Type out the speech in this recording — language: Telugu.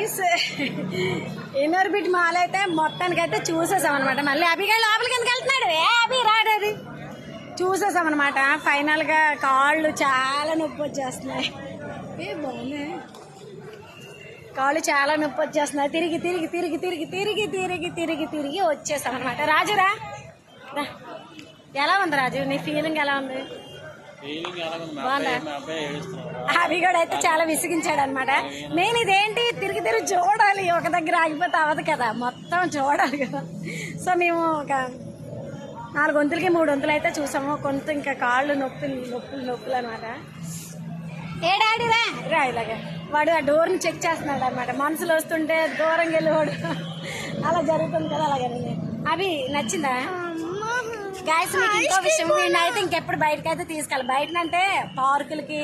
గాయస్ ఇన్నర్ బిట్ మాల్ అయితే మొత్తానికి అయితే చూసేసాం అనమాట. మళ్ళీ అభిగా లోపలికి ఎందుకు వెళ్తున్నాడు? అభి రాడది చూసేసాం అనమాట. ఫైనల్ గా కాళ్ళు చాలా నొప్పి వచ్చేస్తున్నాయి. బాగున్నాయి కాళ్ళు చాలా నొప్పి వచ్చేస్తున్నాయి. తిరిగి తిరిగి తిరిగి తిరిగి తిరిగి తిరిగి తిరిగి తిరిగి వచ్చేసాం అనమాట. రాజురా ఎలా ఉంది రాజు? నీ ఫీలింగ్ ఎలా ఉంది? అవి కూడా అయితే చాలా విసిగించాడు అనమాట. నేను ఇదేంటి తిరిగి తిరిగి చూడాలి, ఒక దగ్గర ఆగిపోతే అవ్వదు కదా, మొత్తం చూడాలి కదా. సో మేము ఒక 4 వంతులకి 3 వంతులు అయితే చూసాము. కొంత ఇంకా కాళ్ళు నొప్పులు అనమాట. ఏ డాడీరా రా ఇలాగా వాడు ఆ డోర్ని చెక్ చేస్తున్నాడు అనమాట. మనుషులు వస్తుంటే దూరంగా వెళ్ళేవాడు అలా జరుగుతుంది కదా. అలాగే అవి నచ్చిందా గాయస్? మీకు ఇంకో విషయం, వీడిని అయితే ఇంకెప్పుడు బయటకైతే తీసుకెళ్ళి, బయటనంటే పార్కులకి